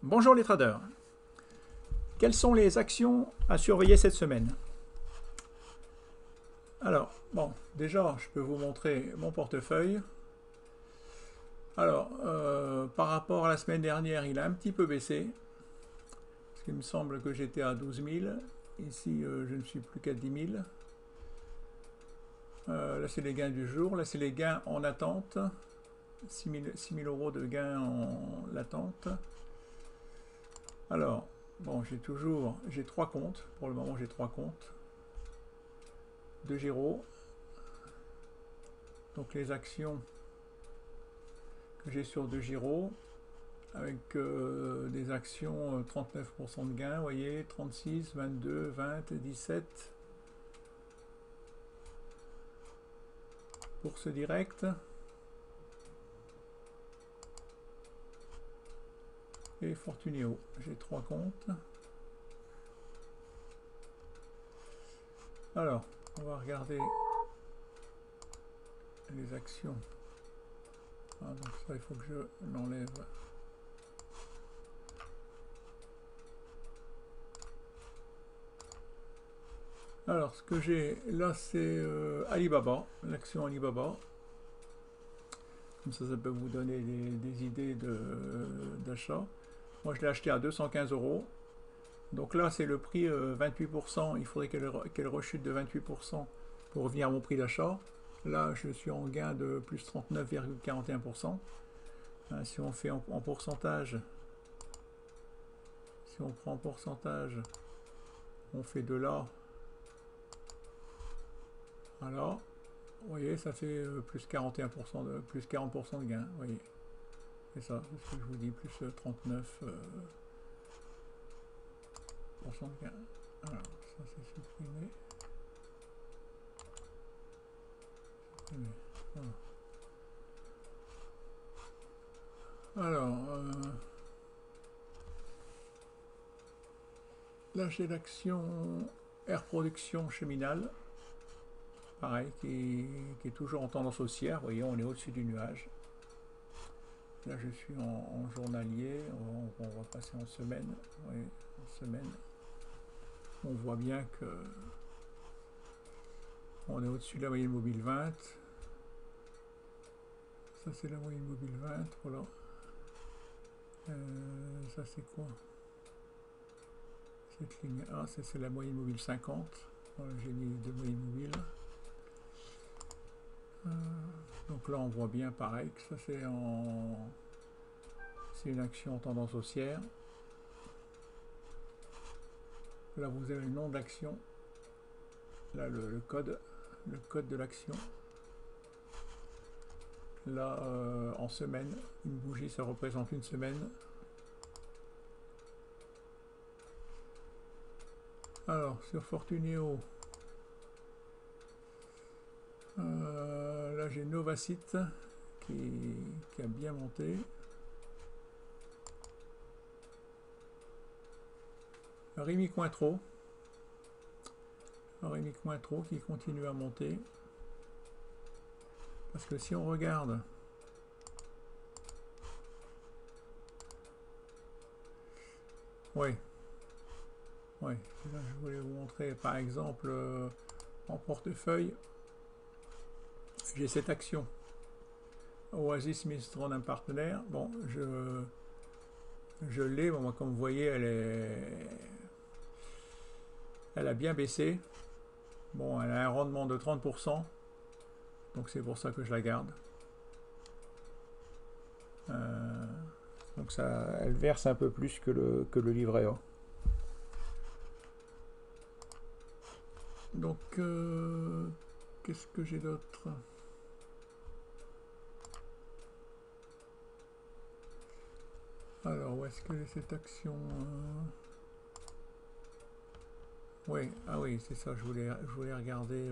Bonjour les traders. Quelles sont les actions à surveiller cette semaine? Alors, bon, déjà, je peux vous montrer mon portefeuille. Alors, par rapport à la semaine dernière, il a un petit peu baissé. Parce qu'il me semble que j'étais à 12 000. Ici, je ne suis plus qu'à 10 000. Là, c'est les gains du jour. Là, c'est les gains en attente. 6 000 euros de gains en attente. Alors, bon, j'ai trois comptes. Pour le moment, j'ai trois comptes. De Giro. Donc les actions que j'ai sur De Giro, avec des actions 39% de gain, vous voyez, 36, 22, 20, 17. Bourse directe. Et Fortuneo. J'ai trois comptes. Alors, on va regarder les actions. Ah, donc ça, il faut que je l'enlève. Alors, ce que j'ai là, c'est Alibaba, l'action Alibaba. Comme ça peut vous donner des idées d'achat. Moi, je l'ai acheté à 215 euros. Donc là, c'est le prix 28%. Il faudrait qu'elle rechute de 28% pour revenir à mon prix d'achat. Là, je suis en gain de plus 39,41%. Si on fait en pourcentage, si on prend en pourcentage, on fait de là. Voilà. Vous voyez, ça fait plus 41% plus 40% de gain. Vous voyez. C'est ça, c'est ce que je vous dis, plus 39% de gain. Alors, ça c'est supprimé. Voilà. Alors, là j'ai l'action Air Production Cheminal, pareil, qui est toujours en tendance haussière. Vous voyez, on est au-dessus du nuage. Là je suis en journalier, on va passer en semaine. Oui, en semaine. On voit bien que on est au-dessus de la moyenne mobile 20. Ça c'est la moyenne mobile 20, voilà. Ça c'est quoi? Cette ligne A, c'est la moyenne mobile 50. Voilà, j'ai mis deux moyennes mobiles. Donc là on voit bien pareil que ça c'est une action en tendance haussière. Là vous avez le nom de l'action. Là le code de l'action. Là en semaine, une bougie ça représente une semaine. Alors sur Fortuneo, là j'ai Novacite qui a bien monté. Rémi Cointreau qui continue à monter. Parce que si on regarde oui, là je voulais vous montrer par exemple en portefeuille, j'ai cette action Oasis Mistron, un partenaire. Bon, je l'ai, bon, comme vous voyez, elle a bien baissé. Bon, elle a un rendement de 30%, donc c'est pour ça que je la garde. Donc ça, elle verse un peu plus que le livret A. Donc, qu'est-ce que j'ai d'autre? Alors, où est-ce que j'ai cette action? Oui, ah oui, c'est ça, je voulais regarder.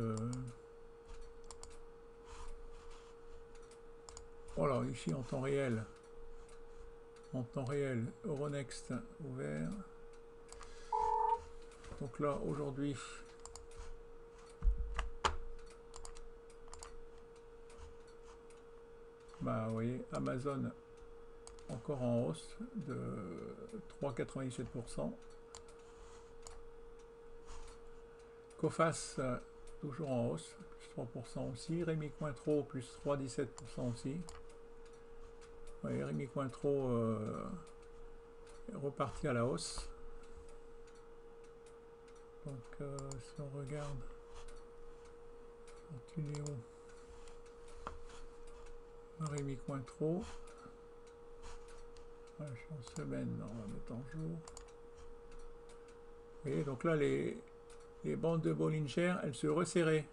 Voilà, ici en temps réel. En temps réel, Euronext ouvert. Donc là, aujourd'hui, bah, vous voyez, Amazon encore en hausse de 3,97%. Coface, toujours en hausse, plus 3% aussi. Rémi Cointreau, plus 3,17% aussi. Ouais, Rémi Cointreau est reparti à la hausse. Donc, si on regarde, Continuons. Rémi Cointreau. Ouais, je suis en semaine, on va mettre en jour. Vous voyez, donc là, les bandes de Bollinger, elles se resserraient.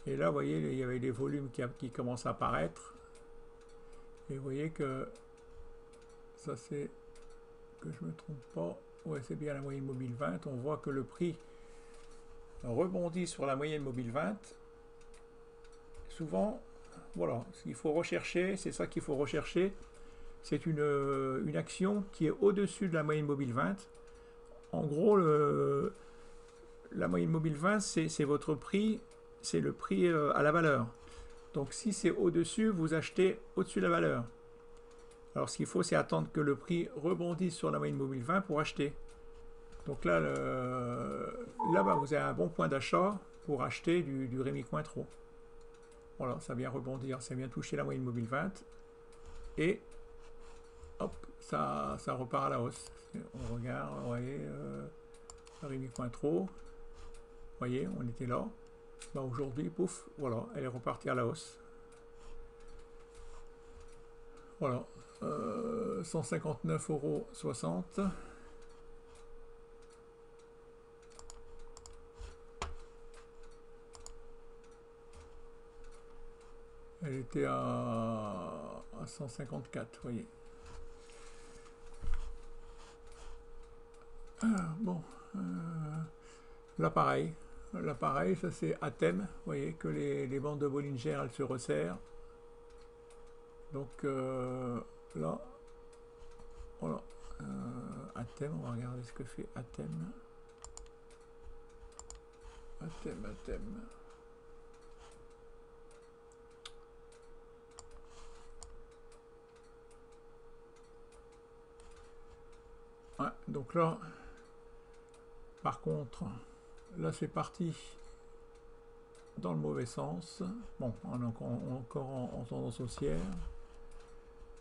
Et là, vous voyez, il y avait des volumes qui commencent à apparaître. Et vous voyez que ça, c'est, que je ne me trompe pas, ouais, c'est bien la moyenne mobile 20. On voit que le prix rebondit sur la moyenne mobile 20. Souvent, voilà, ce qu'il faut rechercher, c'est ça qu'il faut rechercher. C'est une action qui est au-dessus de la moyenne mobile 20. En gros, la moyenne mobile 20, c'est votre prix, c'est le prix à la valeur. Donc si c'est au-dessus, vous achetez au-dessus de la valeur. Alors ce qu'il faut, c'est attendre que le prix rebondisse sur la moyenne mobile 20 pour acheter. Donc là, là-bas, vous avez un bon point d'achat pour acheter du Rémi Cointreau. Voilà, ça vient rebondir, ça vient toucher la moyenne mobile 20. Et hop, ça repart à la hausse. On regarde, vous voyez, Rémi Cointreau. Vous voyez, on était là. Ben aujourd'hui, pouf, voilà, elle est repartie à la hausse. Voilà, 159,60 €. Elle était à 154, vous voyez. Bon, là pareil, ça c'est à thème. Vous voyez que les bandes de Bollinger, elles se resserrent. Donc là, voilà, à thème, on va regarder ce que fait à thème. À thème. Ouais, donc là, par contre, là c'est parti dans le mauvais sens. Bon, on est encore en tendance haussière.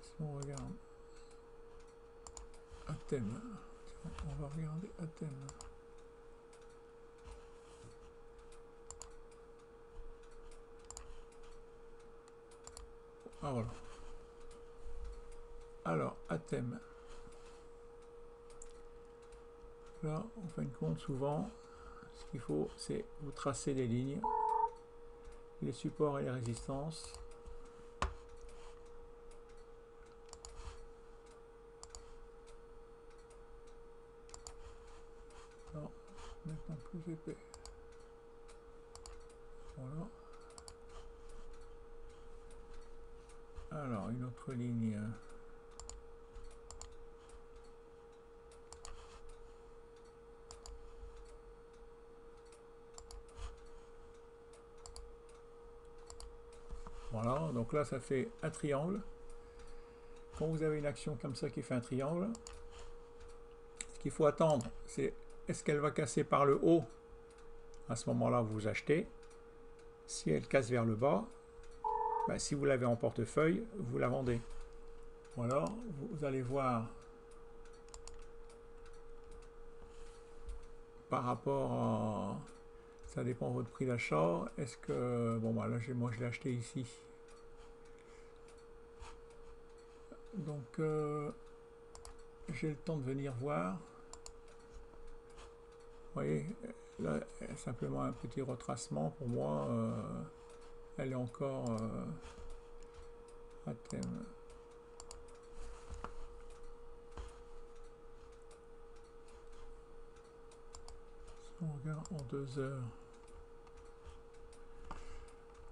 Si on regarde à thème, on va regarder à thème. Ah voilà. Alors, à thème. Là, en fin de compte, souvent, ce qu'il faut, c'est vous tracer les lignes, les supports et les résistances. Non, maintenant plus épais. Voilà. Alors, une autre ligne. Voilà, donc là ça fait un triangle. Quand vous avez une action comme ça qui fait un triangle, ce qu'il faut attendre, c'est est-ce qu'elle va casser par le haut? À ce moment-là, vous achetez. Si elle casse vers le bas, ben, si vous l'avez en portefeuille, vous la vendez. Voilà, vous allez voir par rapport à... Ça dépend de votre prix d'achat. Est-ce que... Bon, bah là, moi, je l'ai acheté ici. Donc, j'ai le temps de venir voir. Vous voyez, là, simplement un petit retracement. Pour moi, elle est encore à thème. Si on regarde en 2 heures.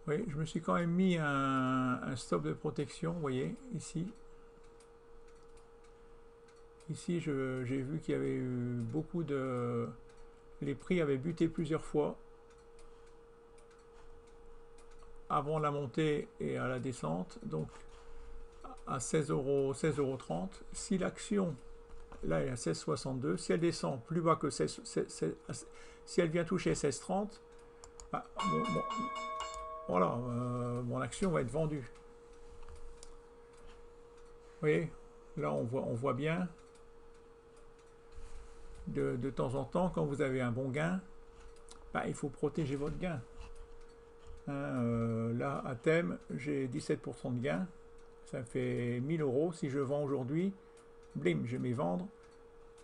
Oui, je me suis quand même mis un stop de protection, vous voyez, ici. Ici, j'ai vu qu'il y avait eu beaucoup de... Les prix avaient buté plusieurs fois avant la montée et à la descente. Donc, à 16,30 €. Si l'action, là, elle est à 16,62 €, si elle descend plus bas que 16, si elle vient toucher 16,30, bah, voilà, mon action va être vendue. Vous voyez, là, on voit bien, de temps en temps, quand vous avez un bon gain, bah, il faut protéger votre gain. Là, à thème, j'ai 17% de gain. Ça fait 1000 €. Si je vends aujourd'hui, blim, je mets vendre,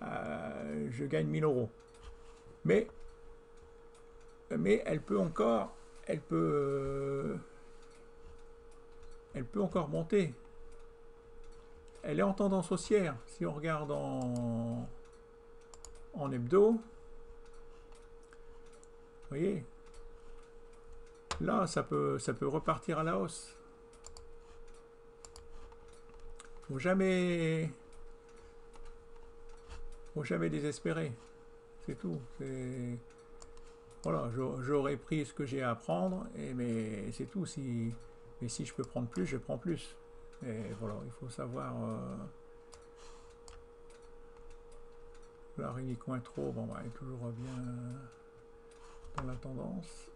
je gagne 1000 €. Mais, elle peut encore, elle peut encore monter. Elle est en tendance haussière. Si on regarde en hebdo, vous voyez, là, ça peut repartir à la hausse. Faut jamais désespérer. C'est tout. Voilà, j'aurais pris ce que j'ai à prendre, mais c'est tout. Mais si je peux prendre plus, je prends plus. Et voilà, il faut savoir. La Réunion trop, bon, bah, elle est toujours bien dans la tendance.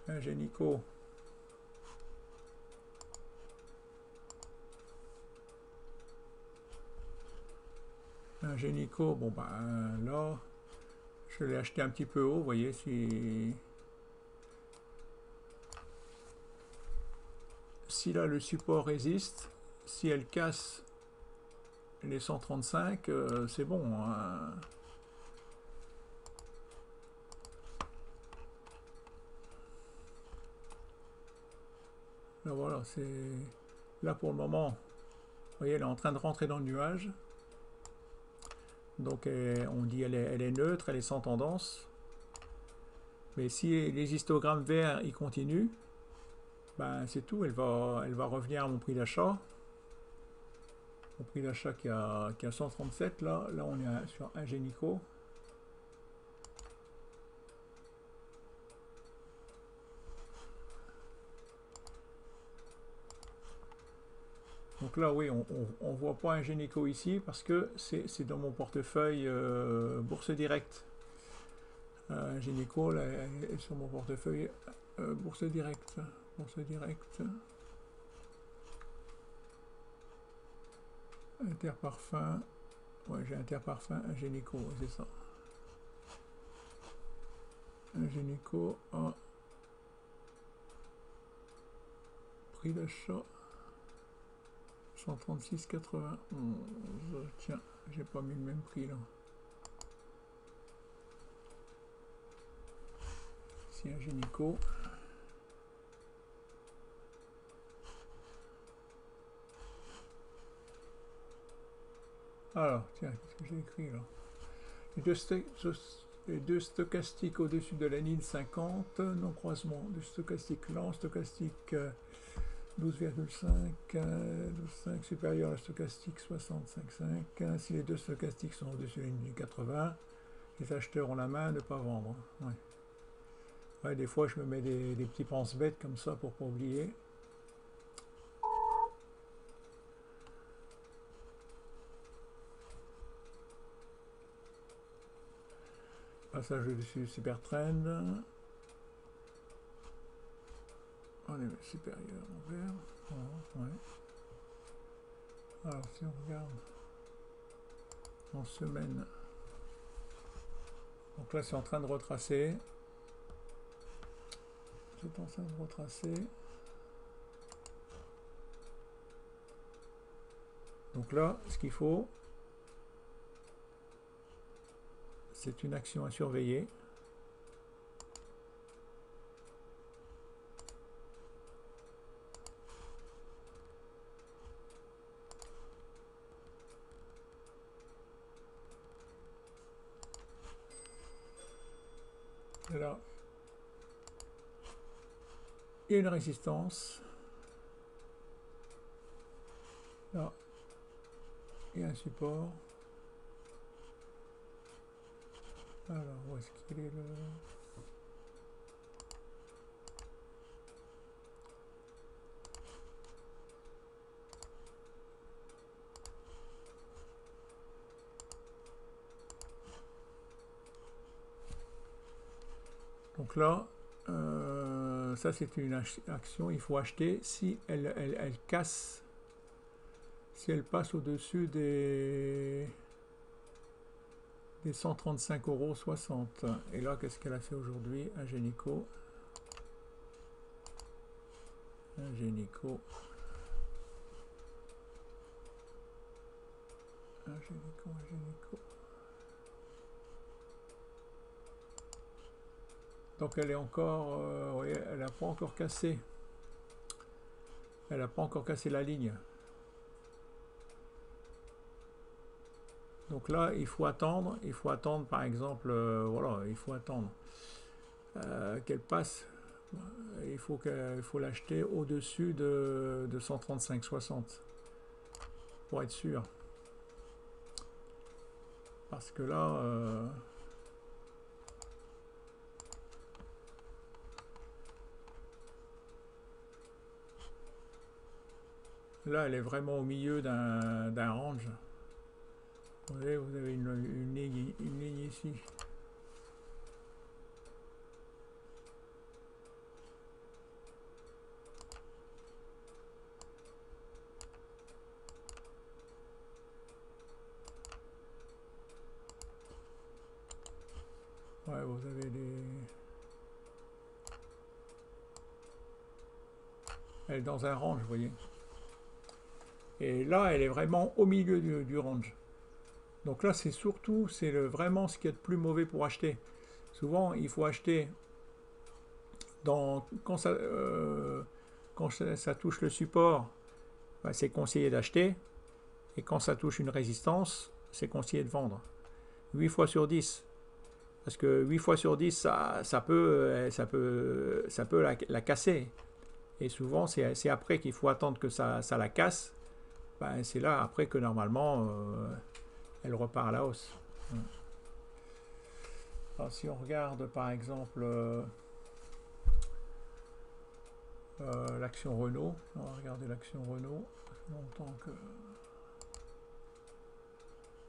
Ingenico. Ingenico, bon ben là, je l'ai acheté un petit peu haut, vous voyez, si là le support résiste, si elle casse les 135, c'est bon, hein. Là voilà, c'est là pour le moment, vous voyez, elle est en train de rentrer dans le nuage. Donc on dit elle est neutre, elle est sans tendance. Mais si les histogrammes verts ils continuent, ben c'est tout, elle va revenir à mon prix d'achat. Mon prix d'achat qui a 137 là. Là on est sur Ingenico. Donc là oui, on voit pas Ingenico ici parce que c'est dans mon portefeuille Bourse Directe. Ingenico là, est sur mon portefeuille Bourse Directe. Bourse Directe. Interparfum. Ouais, j'ai Interparfum, Ingenico, c'est ça. Ingenico, prix d'achat 136,91. Tiens, j'ai pas mis le même prix là. Ici Ingenico. Alors, tiens, qu'est-ce que j'ai écrit là? Les deux stochastiques au-dessus de la ligne 50, non-croisement. Le stochastique lent, stochastique 12,5, 12,5 supérieur à la stochastique 65,5. Si les deux stochastiques sont au-dessus de la ligne 80, les acheteurs ont la main de ne pas vendre. Ouais. Ouais, des fois, je me mets des petits pense-bêtes comme ça pour pas oublier. Passage dessus, super trend. On est supérieur en vert. Oh, ouais. Alors, si on regarde en semaine, donc là, c'est en train de retracer. C'est en train de retracer. Donc là, ce qu'il faut, c'est une action à surveiller. Là, il y a une résistance. Là, il y a un support. Alors, où est-ce qu'il est le... Donc là, ça c'est une action, il faut acheter si elle casse, si elle passe au-dessus des 135,60 €. Et là, qu'est-ce qu'elle a fait aujourd'hui? Ingenico. Ingenico. Donc elle est encore, oui, elle n'a pas encore cassé. Elle n'a pas encore cassé la ligne. Donc là, il faut attendre par exemple, voilà, il faut attendre qu'elle passe. Il faut l'acheter au-dessus de 135,60 pour être sûr. Parce que là, là, elle est vraiment au milieu d'un range. Vous voyez, vous avez une ligne ici. Ouais, vous avez des... Elle est dans un range, vous voyez. Et là, elle est vraiment au milieu du range. Donc là, c'est surtout, vraiment ce qui est le plus mauvais pour acheter. Souvent, il faut acheter quand ça touche le support, ben, c'est conseillé d'acheter. Et quand ça touche une résistance, c'est conseillé de vendre. 8 fois sur 10. Parce que 8 fois sur 10, ça peut la casser. Et souvent, c'est après qu'il faut attendre que ça la casse. Ben, c'est là, après, que normalement, elle repart à la hausse. Alors, si on regarde, par exemple, l'action Renault, on va regarder l'action Renault. Longtemps que...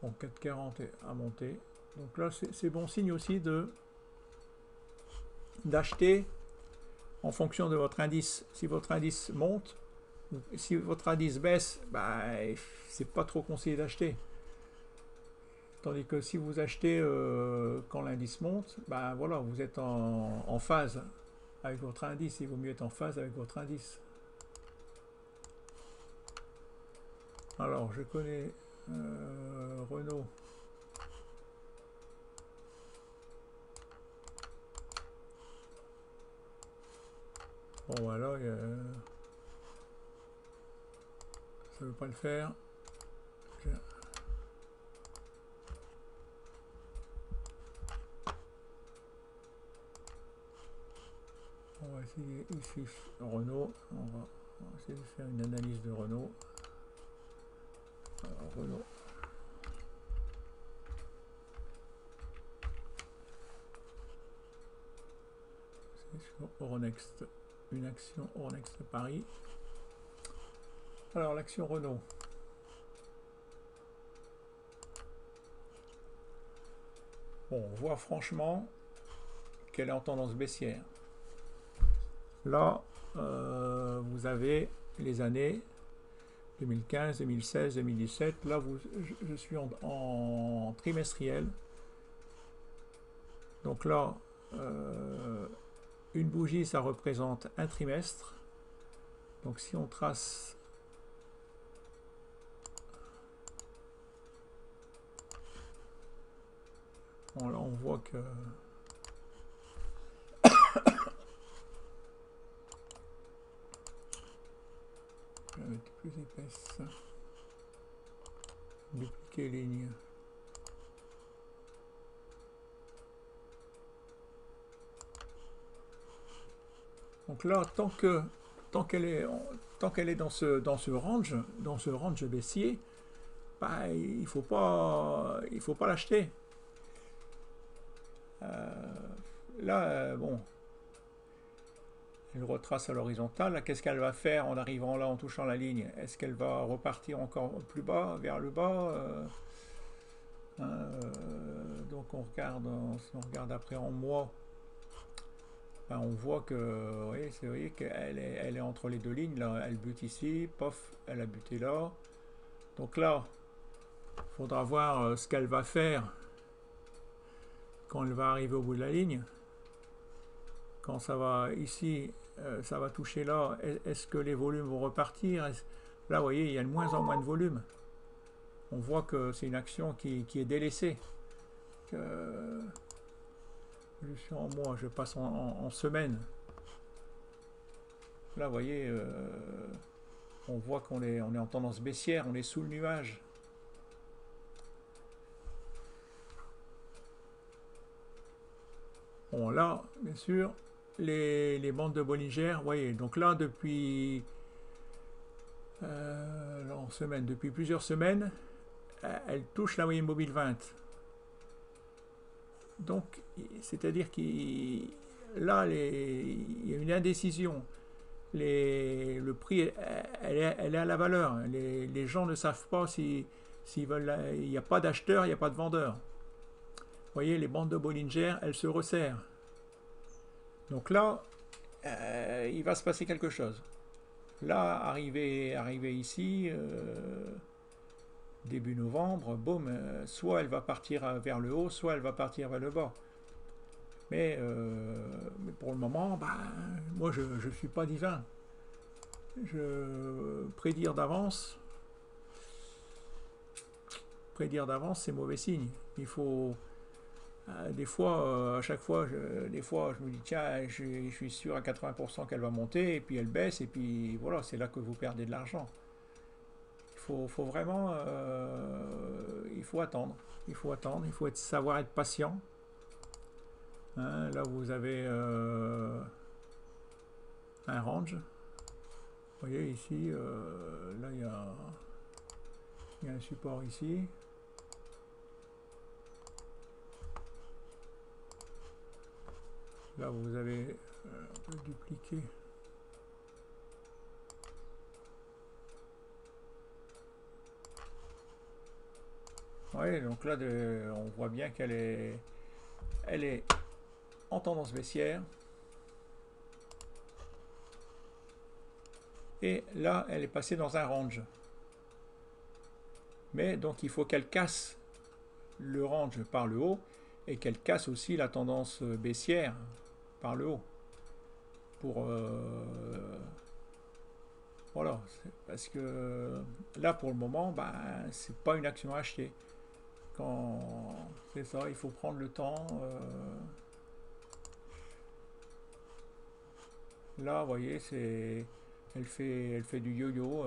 Bon, 4,40 a monté. Donc là, c'est bon signe aussi d'acheter en fonction de votre indice. Si votre indice monte, si votre indice baisse, bah, c'est pas trop conseillé d'acheter. Tandis que si vous achetez quand l'indice monte, bah voilà, vous êtes en phase avec votre indice. Il vaut mieux être en phase avec votre indice. Alors, je connais Renault. Bon, voilà, ça ne veut pas le faire. On va essayer ici Renault. On va essayer de faire une analyse de Renault. Alors, Renault. C'est sur Euronext. Une action Euronext Paris. Alors, l'action Renault. Bon, on voit franchement qu'elle est en tendance baissière. Là, vous avez les années 2015, 2016, 2017. Là, je suis en trimestriel. Donc là, une bougie, ça représente un trimestre. Donc si on trace bon, là on voit que je vais mettre plus épaisse, dupliquer ligne. Donc là, tant qu'elle est dans ce range baissier, bah, il faut pas l'acheter. Là, bon, elle retrace à l'horizontale. Qu'est-ce qu'elle va faire en arrivant là, en touchant la ligne? Est-ce qu'elle va repartir encore plus bas, vers le bas? Donc si on regarde après en mois, ben, on voit que, vous voyez elle est entre les deux lignes, là, elle bute ici, pof, elle a buté là. Donc là, il faudra voir ce qu'elle va faire quand elle va arriver au bout de la ligne. Quand ça va ici, ça va toucher là, est-ce que les volumes vont repartir? Là, vous voyez, il y a de moins en moins de volume. On voit que c'est une action qui est délaissée. Je suis en mois, je passe en semaine. Là, vous voyez, on voit qu'on est en tendance baissière, on est sous le nuage. Bon, là, bien sûr, les bandes de Bollinger, vous voyez, donc là, depuis en semaine, depuis plusieurs semaines, elle touche la moyenne mobile 20. Donc, c'est-à-dire qu'il là, il y a une indécision. Le prix, elle est à la valeur. Les gens ne savent pas s'ils veulent. Il n'y a pas d'acheteur, il n'y a pas de vendeur. Vous voyez, les bandes de Bollinger, elles se resserrent. Donc là, il va se passer quelque chose. Là, arrivé ici, début novembre, boum, soit elle va partir vers le haut, soit elle va partir vers le bas. Mais pour le moment, bah, moi je ne suis pas divin. Prédire d'avance, c'est mauvais signe. Il faut des fois, à chaque fois, des fois, je me dis tiens, je suis sûr à 80% qu'elle va monter, et puis elle baisse, et puis voilà, c'est là que vous perdez de l'argent. Faut vraiment, il faut attendre, il faut savoir être patient. Hein, là, vous avez un range. Vous voyez ici, là il y a un support ici. Là vous avez, on peut dupliquer. Oui, donc là on voit bien qu'elle est en tendance baissière. Et là, elle est passée dans un range. Mais donc il faut qu'elle casse le range par le haut et qu'elle casse aussi la tendance baissière par le haut. Pour voilà, parce que là pour le moment, ben, c'est pas une action à acheter. C'est ça, il faut prendre le temps. Là, vous voyez, elle fait du yo-yo.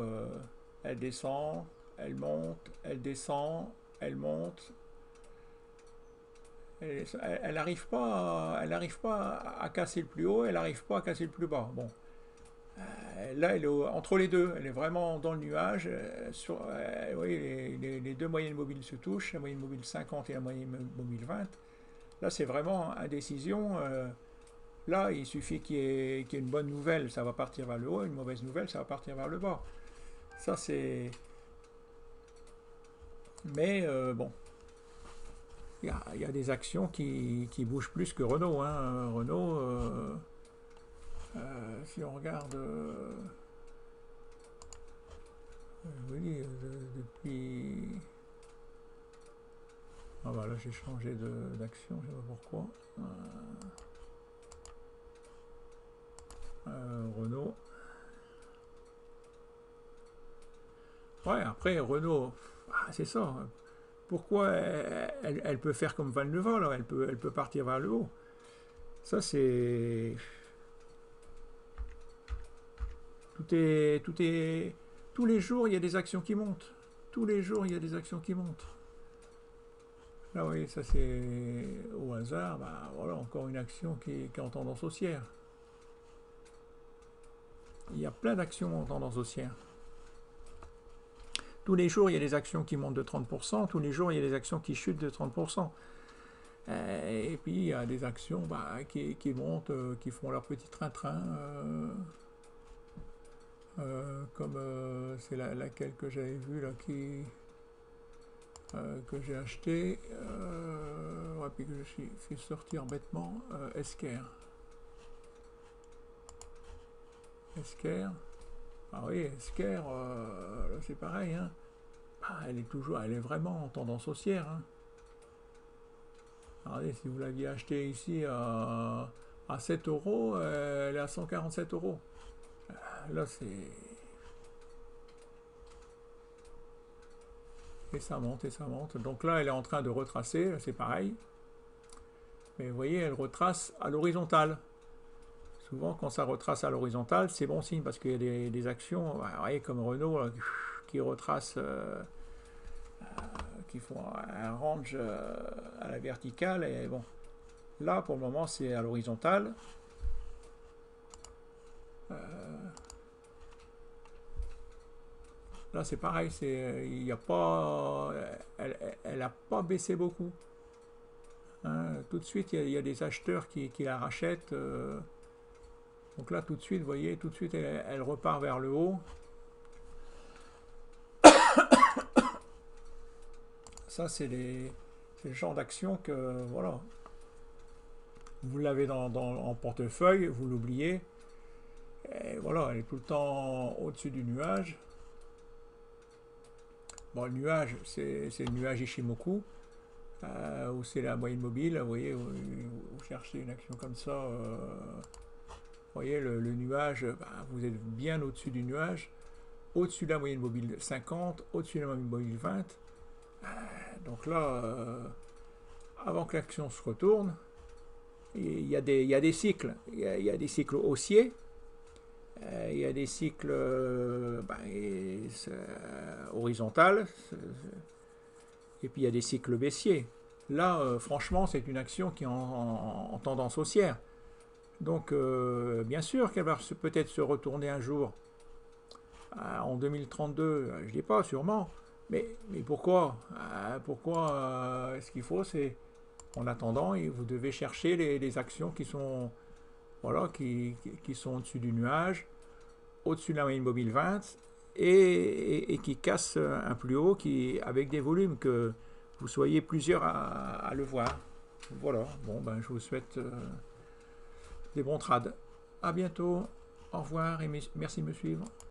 Elle descend, elle monte, elle descend, elle monte. Elle n'arrive pas, à casser le plus haut, elle n'arrive pas à casser le plus bas. Bon, là, elle est entre les deux. Elle est vraiment dans le nuage. Oui, les deux moyennes mobiles se touchent, la moyenne mobile 50 et la moyenne mobile 20. Là, c'est vraiment indécision. Là, il suffit qu'il y ait une bonne nouvelle, ça va partir vers le haut, une mauvaise nouvelle, ça va partir vers le bas. Ça, c'est... Mais bon, il y a des actions qui bougent plus que Renault. Hein. Renault, si on regarde... oui, depuis... Ah bah là, j'ai changé d'action, je ne sais pas pourquoi. Renault. Ouais, après, Renault, c'est ça. Pourquoi elle peut faire comme Valneva, là, elle peut partir vers le haut. Ça, c'est... Tous les jours, il y a des actions qui montent. Tous les jours, il y a des actions qui montent. Là, oui, ça c'est au hasard. Bah, voilà, encore une action qui est en tendance haussière. Il y a plein d'actions en tendance haussière. Tous les jours, il y a des actions qui montent de 30%. Tous les jours, il y a des actions qui chutent de 30%. Et puis, il y a des actions qui montent, qui font leur petit train-train. Comme c'est laquelle que j'avais vue, là, que j'ai acheté, puis que je suis fait sortir bêtement, Esker. Esker. Ah oui, Esker, c'est pareil, hein. Ah, elle est vraiment en tendance haussière, hein. Regardez, si vous l'aviez acheté ici à 7 euros, elle est à 147 euros. Là, c'est... Et ça monte, et ça monte. Donc là, elle est en train de retracer, c'est pareil. Mais vous voyez, elle retrace à l'horizontale. Souvent, quand ça retrace à l'horizontale, c'est bon signe, parce qu'il y a des actions, vous voyez, comme Renault, là, qui retracent, qui font un range à la verticale. Et bon, là, pour le moment, c'est à l'horizontale. Là, c'est pareil, il y a pas, elle n'a pas baissé beaucoup. Hein. Tout de suite, il y a des acheteurs qui la rachètent. Donc là, tout de suite, vous voyez, tout de suite, elle repart vers le haut. Ça, c'est le genre d'action que, voilà, vous l'avez en portefeuille, vous l'oubliez. Et voilà, elle est tout le temps au-dessus du nuage. Bon, le nuage, c'est le nuage Ishimoku, où c'est la moyenne mobile. Vous voyez, vous cherchez une action comme ça. Vous voyez, le nuage, vous êtes bien au-dessus du nuage, au-dessus de la moyenne mobile 50, au-dessus de la moyenne mobile 20. Donc là, avant que l'action se retourne, il y a des cycles. Il y a des cycles haussiers. Il y a des cycles horizontales, et puis il y a des cycles baissiers. Là, franchement, c'est une action qui est en tendance haussière. Donc, bien sûr qu'elle va peut-être se retourner un jour en 2032, je ne dis pas, sûrement. Mais pourquoi Pourquoi ce qu'il faut, c'est, en attendant, vous devez chercher les actions qui sont, voilà, qui sont au-dessus du nuage, au-dessus de la moyenne mobile 20, et qui cassent un plus haut, avec des volumes que vous soyez plusieurs à le voir. Voilà, bon, ben, je vous souhaite des bons trades. À bientôt, au revoir et merci de me suivre.